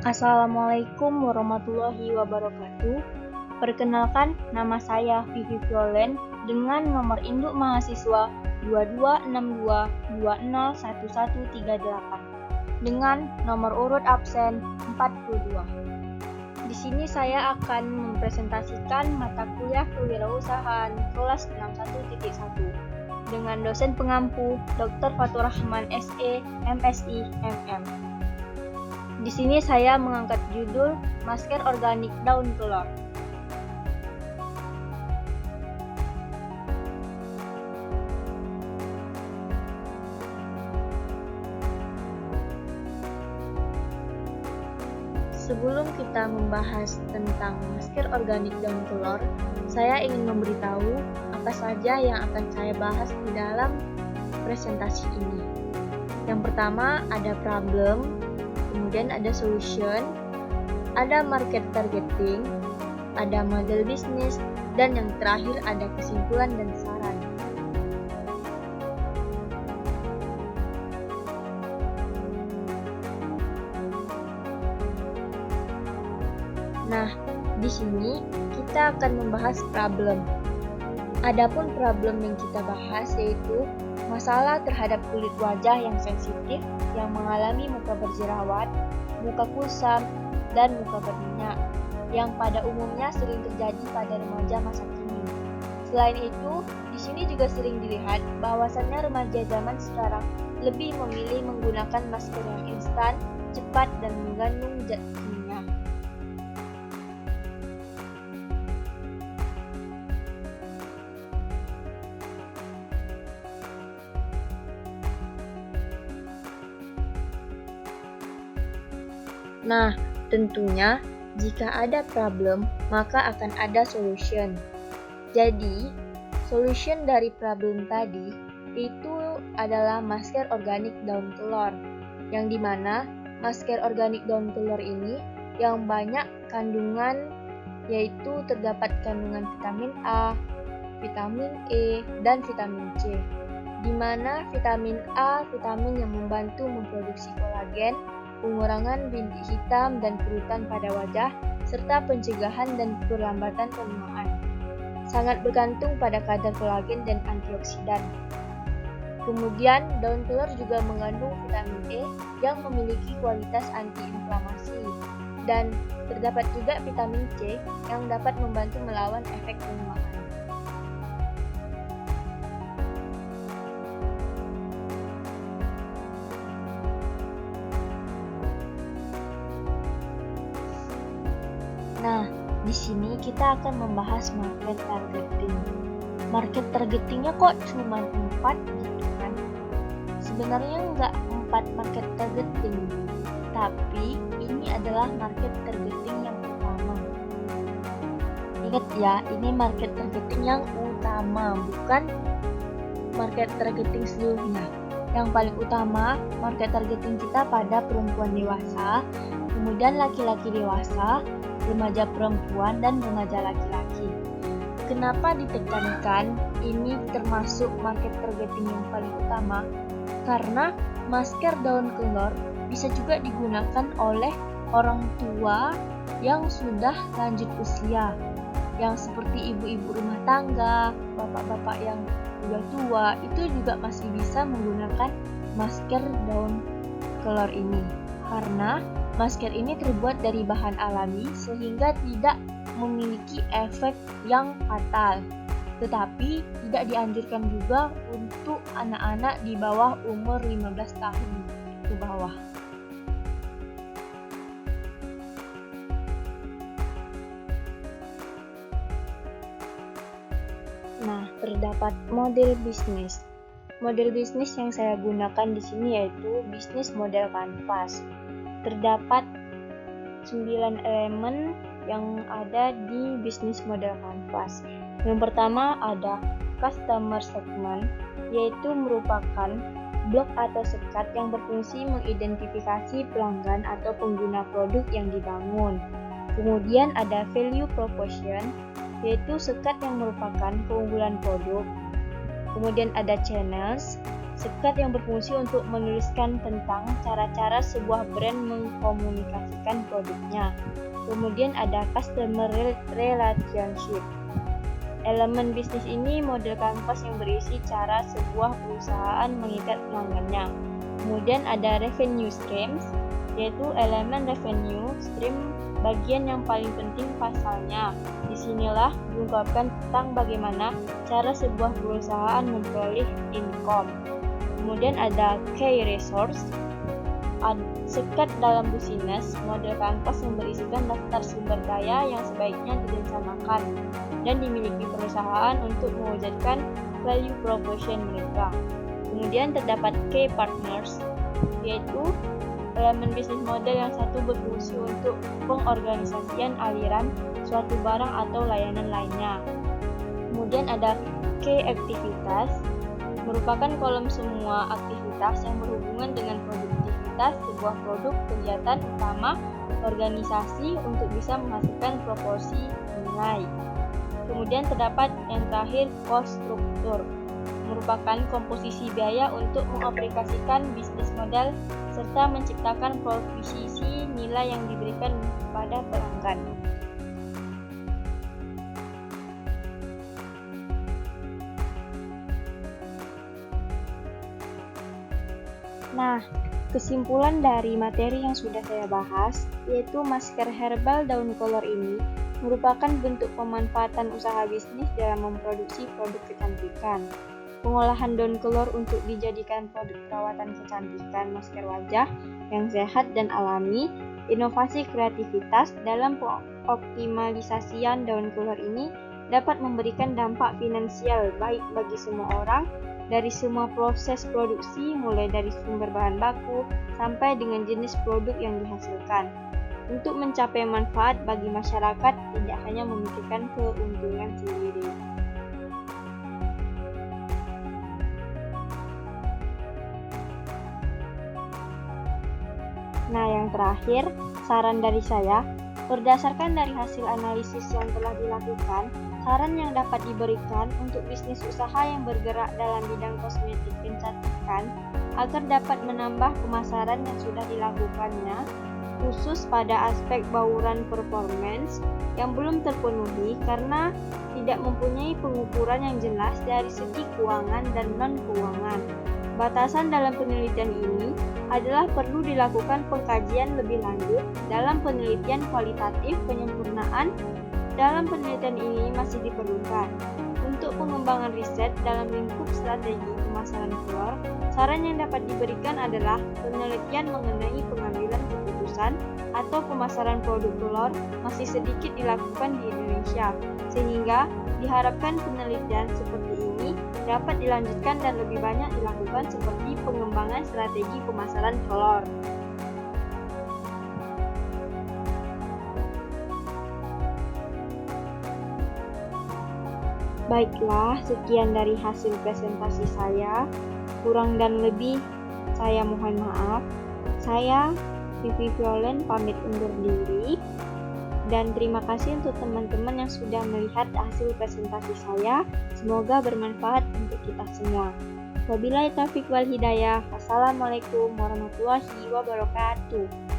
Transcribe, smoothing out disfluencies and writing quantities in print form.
Assalamualaikum warahmatullahi wabarakatuh. Perkenalkan, nama saya Vivi Violen dengan nomor induk mahasiswa 2262201138 dengan nomor urut absen 42. Di sini saya akan mempresentasikan mata kuliah kewirausahaan kelas 61.1 dengan dosen pengampu Dr. Fatur Rahman SE, MSI, MM. Di sini saya mengangkat judul Masker Organik Daun Kelor. Sebelum kita membahas tentang masker organik daun kelor, saya ingin memberitahu apa saja yang akan saya bahas di dalam presentasi ini. Yang pertama ada problem, kemudian ada solution, ada market targeting, ada model bisnis, dan yang terakhir ada kesimpulan dan saran. Nah, di sini kita akan membahas problem. Adapun problem yang kita bahas yaitu masalah terhadap kulit wajah yang sensitif yang mengalami muka berjerawat, muka kusam, dan muka berminyak yang pada umumnya sering terjadi pada remaja masa kini. Selain itu, di sini juga sering dilihat bahwasannya remaja zaman sekarang lebih memilih menggunakan masker yang instan, cepat, dan mengandung zat kimia. Nah, tentunya jika ada problem, maka akan ada solution. Jadi, solution dari problem tadi itu adalah masker organik daun kelor, yang dimana masker organik daun kelor ini yang banyak kandungan, yaitu terdapat kandungan vitamin A, vitamin E, dan vitamin C. Di mana vitamin A, vitamin yang membantu memproduksi kolagen, pengurangan bintik hitam dan kerutan pada wajah, serta pencegahan dan perlambatan penuaan. Sangat bergantung pada kadar kolagen dan antioksidan. Kemudian, daun kelor juga mengandung vitamin E yang memiliki kualitas antiinflamasi. Dan terdapat juga vitamin C yang dapat membantu melawan efek penuaan. Nah, di sini kita akan membahas market targeting. Market targetingnya kok cuma 4 gitu kan? Sebenarnya nggak 4 market targeting, tapi ini adalah market targeting yang utama. Ingat ya, ini market targeting yang utama, bukan market targeting seluruhnya. Yang paling utama, market targeting kita pada perempuan dewasa, kemudian laki-laki dewasa, remaja perempuan, dan remaja laki-laki. Kenapa ditekankan ini termasuk market targeting yang paling utama? Karena masker daun kelor bisa juga digunakan oleh orang tua yang sudah lanjut usia, yang seperti ibu-ibu rumah tangga, bapak-bapak yang sudah tua, itu juga masih bisa menggunakan masker daun kelor ini. Karena masker ini terbuat dari bahan alami sehingga tidak memiliki efek yang fatal. Tetapi tidak dianjurkan juga untuk anak-anak di bawah umur 15 tahun ke bawah. Nah, terdapat model bisnis. Model bisnis yang saya gunakan di sini yaitu bisnis model kanvas. Terdapat 9 elemen yang ada di bisnis model kanvas. Yang pertama ada customer segment, yaitu merupakan blok atau sekat yang berfungsi mengidentifikasi pelanggan atau pengguna produk yang dibangun. Kemudian ada value proposition, yaitu sekat yang merupakan keunggulan produk. Kemudian ada channels, Sekat yang berfungsi untuk menuliskan tentang cara-cara sebuah brand mengkomunikasikan produknya. Kemudian ada customer relationship. Elemen bisnis ini model kanvas yang berisi cara sebuah perusahaan mengikat pelanggannya. Kemudian ada revenue streams, yaitu elemen revenue stream bagian yang paling penting pasalnya. Disinilah diungkapkan tentang bagaimana cara sebuah perusahaan memperoleh income. Kemudian ada key resource, sekat dalam bisnis, model kanvas yang berisikan daftar sumber daya yang sebaiknya direncanakan dan dimiliki perusahaan untuk mewujudkan value proposition mereka. Kemudian terdapat key partners, yaitu elemen bisnis model yang satu berfungsi untuk pengorganisasian aliran suatu barang atau layanan lainnya. Kemudian ada key aktivitas, merupakan kolom semua aktivitas yang berhubungan dengan produktivitas sebuah produk kegiatan utama organisasi untuk bisa menghasilkan proporsi nilai. Kemudian terdapat yang terakhir cost structure, merupakan komposisi biaya untuk mengaplikasikan bisnis model serta menciptakan proposisi nilai yang diberikan kepada pelanggan. Nah, kesimpulan dari materi yang sudah saya bahas, yaitu masker herbal daun kolor ini merupakan bentuk pemanfaatan usaha bisnis dalam memproduksi produk kecantikan. Pengolahan daun kolor untuk dijadikan produk perawatan kecantikan masker wajah yang sehat dan alami, inovasi kreativitas dalam optimalisasian daun kolor ini dapat memberikan dampak finansial baik bagi semua orang, dari semua proses produksi mulai dari sumber bahan baku sampai dengan jenis produk yang dihasilkan. Untuk mencapai manfaat bagi masyarakat tidak hanya memikirkan keuntungan sendiri. Nah, yang terakhir, saran dari saya, berdasarkan dari hasil analisis yang telah dilakukan, saran yang dapat diberikan untuk bisnis usaha yang bergerak dalam bidang kosmetik kecantikan agar dapat menambah pemasaran yang sudah dilakukannya, khusus pada aspek bauran performance yang belum terpenuhi karena tidak mempunyai pengukuran yang jelas dari segi keuangan dan non-keuangan. Batasan dalam penelitian ini adalah perlu dilakukan pengkajian lebih lanjut dalam penelitian kualitatif. Penyempurnaan dalam penelitian ini masih diperlukan. Untuk pengembangan riset dalam lingkup strategi pemasaran keluar, saran yang dapat diberikan adalah penelitian mengenai pengambilan keputusan atau pemasaran produk telur masih sedikit dilakukan di Indonesia, sehingga diharapkan penelitian seperti ini dapat dilanjutkan dan lebih banyak dilakukan seperti pengembangan strategi pemasaran telur. Baiklah, sekian dari hasil presentasi saya. Kurang dan lebih saya mohon maaf. Saya Vivi Violen pamit undur diri. Dan terima kasih untuk teman-teman yang sudah melihat hasil presentasi saya. Semoga bermanfaat untuk kita semua. Wabillahi taufiq wal hidayah. Wassalamualaikum warahmatullahi wabarakatuh.